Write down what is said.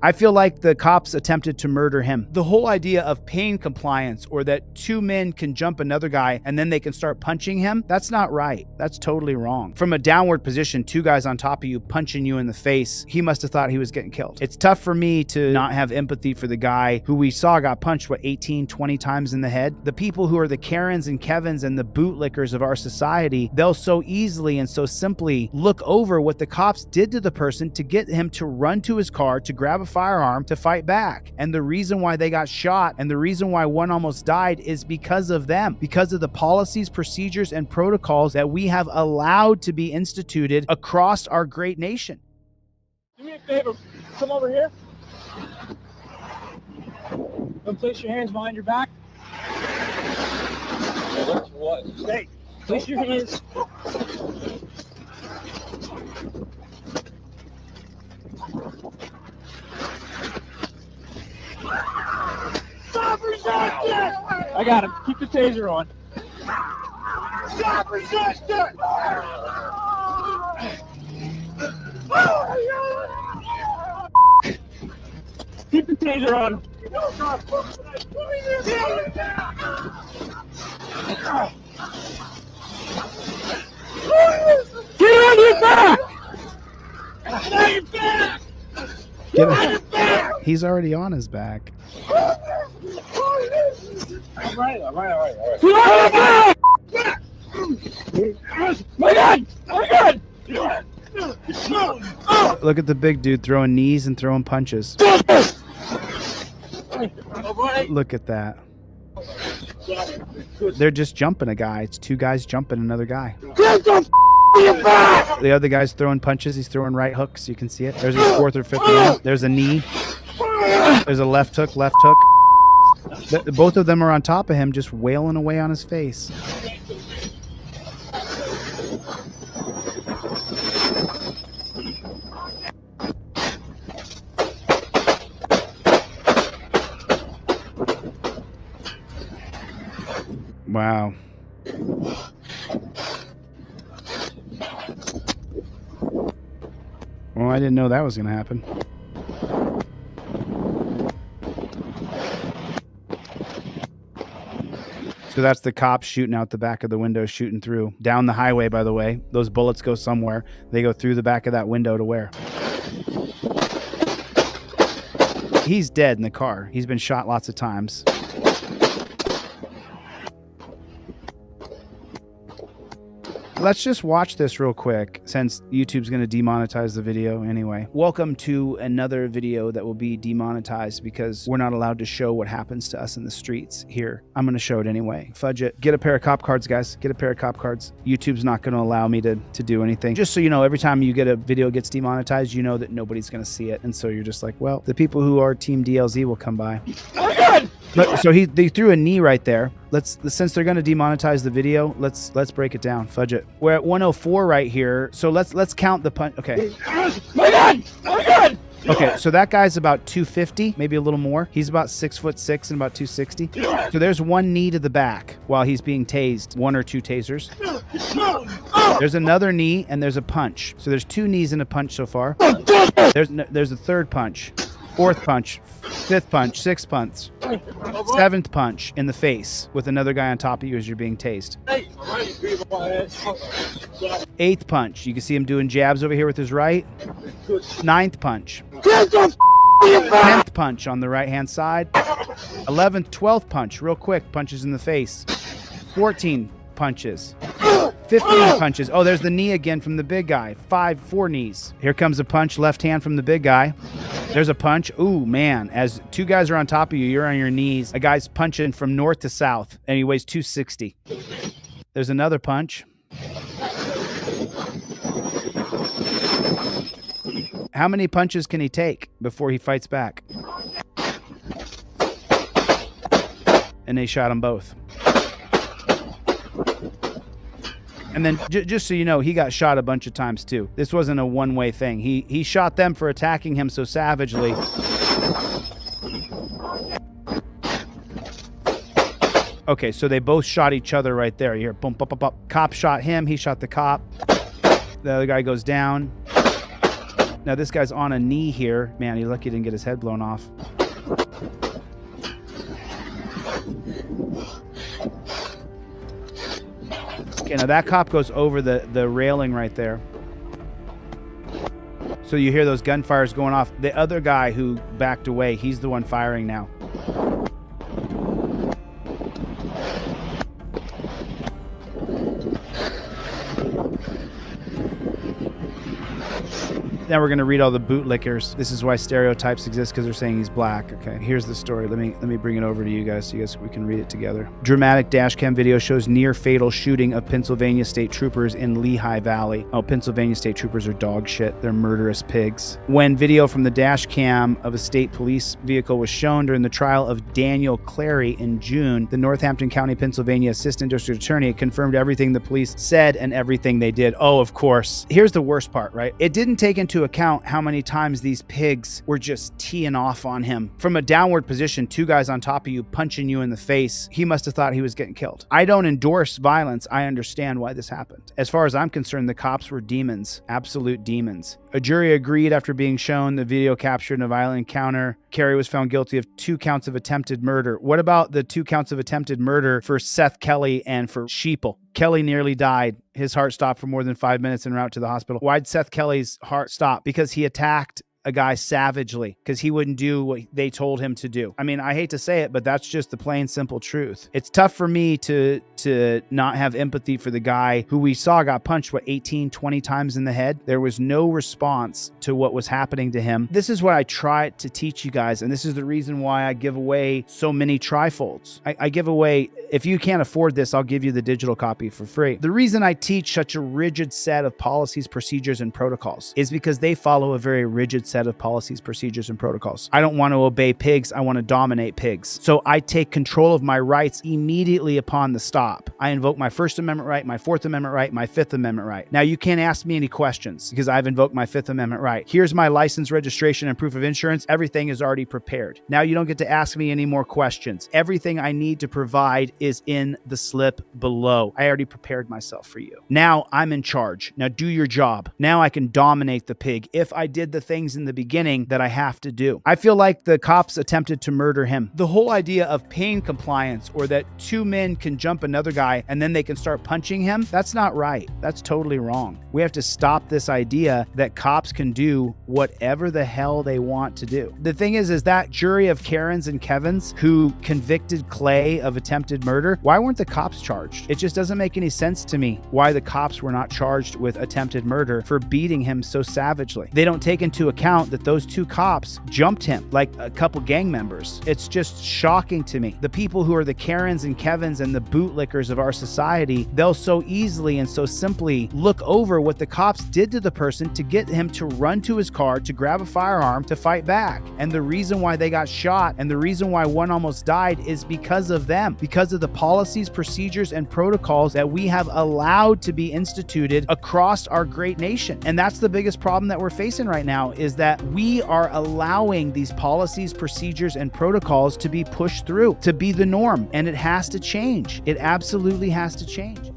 I feel like the cops attempted to murder him. The whole idea of pain compliance, or that two men can jump another guy and then they can start punching him, that's not right. That's totally wrong. From a downward position, two guys on top of you punching you in the face, he must have thought he was getting killed. It's tough for me to not have empathy for the guy who we saw got punched, 18, 20 times in the head. The people who are the Karens and Kevins and the bootlickers of our society, they'll so easily and so simply look over what the cops did to the person to get him to run to his car, to grab a firearm, to fight back. And the reason why they got shot and the reason why one almost died is because of them, because of the policies, procedures, and protocols that we have allowed to be instituted across our great nation. Do me a favor, come over here. Don't place your hands behind your back. What? Hey, place your hands. Stop resisting! I got him. Keep the taser on. Stop resisting! Keep the taser on. Get on your back! Get on your back! Get on back! He's already on his back. All right. Get on your back! My God! My God! Look at the big dude throwing knees and throwing punches. Look at that. They're just jumping a guy. It's two guys jumping another guy. The other guy's throwing punches. He's throwing right hooks. You can see it. There's his fourth or fifth one. There's a knee. There's a left hook, left hook. Both of them are on top of him, just wailing away on his face. Wow. Well, I didn't know that was going to happen. So that's the cops shooting out the back of the window, shooting through. Down the highway, by the way. Those bullets go somewhere. They go through the back of that window to where? He's dead in the car. He's been shot lots of times. Let's just watch this real quick since YouTube's going to demonetize the video anyway. Welcome to another video that will be demonetized because we're not allowed to show what happens to us in the streets here. I'm going to show it anyway. Fudge it. Get a pair of cop cards, guys. Get a pair of cop cards. YouTube's not going to allow me to do anything. Just so you know, every time you get a video gets demonetized, you know that nobody's going to see it. And so you're just like, well, the people who are Team DLZ will come by. But, so they threw a knee right there. Since they're going to demonetize the video, let's break it down. Fudge it. We're at 104 right here. So let's count the punch. Okay. My God! My God! Okay, so that guy's about 250, maybe a little more. He's about 6'6" and about 260. So there's one knee to the back while he's being tased. One or two tasers. There's another knee and there's a punch. So there's two knees and a punch so far. There's a third punch. Fourth punch, fifth punch, sixth punch, seventh punch in the face with another guy on top of you as you're being tased. Eighth punch, you can see him doing jabs over here with his right. Ninth punch. 10th punch on the right hand side. 11th, 12th punch, real quick, punches in the face. 14 punches. 15 punches. Oh, there's the knee again from the big guy. 4 knees. Here comes a punch, left hand from the big guy. There's a punch. Ooh, man. As two guys are on top of you, you're on your knees. A guy's punching from north to south, and he weighs 260. There's another punch. How many punches can he take before he fights back? And they shot him both. And then just so you know, he got shot a bunch of times too. This wasn't a one-way thing. He shot them for attacking him so savagely. Okay, so they both shot each other right there. You hear boom, boom, boom, boom. Cop shot him. He shot the cop. The other guy goes down. Now this guy's on a knee here. Man, he's lucky he didn't get his head blown off. Okay, now that cop goes over the railing right there. So you hear those gunfires going off. The other guy who backed away, he's the one firing now. Now we're going to read all the bootlickers. This is why stereotypes exist, because they're saying he's black. Okay, here's the story. Let me bring it over to you guys so we can read it together. Dramatic dash cam video shows near fatal shooting of Pennsylvania state troopers in Lehigh Valley. Oh, Pennsylvania state troopers are dog shit. They're murderous pigs. When video from the dash cam of a state police vehicle was shown during the trial of Daniel Clary in June, the Northampton County, Pennsylvania Assistant District Attorney confirmed everything the police said and everything they did. Oh, of course. Here's the worst part, right? It didn't take into account how many times these pigs were just teeing off on him. From a downward position, two guys on top of you punching you in the face, he must have thought he was getting killed. I don't endorse violence. I understand why this happened. As far as I'm concerned, the cops were demons, absolute demons. A jury agreed after being shown the video captured in a violent encounter. Carey was found guilty of 2 counts of attempted murder. What about the 2 counts of attempted murder for Seth Kelly and for Sheeple? Kelly nearly died. His heart stopped for more than 5 minutes en route to the hospital. Why'd Seth Kelly's heart stop? Because he attacked a guy savagely, because he wouldn't do what they told him to do. I mean, I hate to say it, but that's just the plain simple truth. It's tough for me to not have empathy for the guy who we saw got punched, 18, 20 times in the head. There was no response to what was happening to him. This is what I try to teach you guys, and this is the reason why I give away so many trifolds. I give away, if you can't afford this, I'll give you the digital copy for free. The reason I teach such a rigid set of policies, procedures, and protocols is because they follow a very rigid set of policies, procedures, and protocols. I don't want to obey pigs. I want to dominate pigs. So I take control of my rights immediately upon the stop. I invoke my First Amendment right, my Fourth Amendment right, my Fifth Amendment right. Now you can't ask me any questions because I've invoked my Fifth Amendment right. Here's my license, registration, and proof of insurance. Everything is already prepared. Now you don't get to ask me any more questions. Everything I need to provide is in the slip below. I already prepared myself for you. Now I'm in charge. Now do your job. Now I can dominate the pig if I did the things in the beginning that I have to do. I feel like the cops attempted to murder him. The whole idea of pain compliance, or that 2 men can jump another guy and then they can start punching him, that's not right. That's totally wrong. We have to stop this idea that cops can do whatever the hell they want to do. The thing is that jury of Karens and Kevins who convicted Clay of attempted murder, why weren't the cops charged? It just doesn't make any sense to me why the cops were not charged with attempted murder for beating him so savagely. They don't take into account that those 2 cops jumped him like a couple gang members. It's just shocking to me. The people who are the Karens and Kevins and the bootlickers of our society, they'll so easily and so simply look over what the cops did to the person to get him to run to his car, to grab a firearm, to fight back. And the reason why they got shot and the reason why one almost died is because of them, because of the policies, procedures, and protocols that we have allowed to be instituted across our great nation. And that's the biggest problem that we're facing right now, is that we are allowing these policies, procedures, and protocols to be pushed through, to be the norm. And it has to change. It absolutely has to change.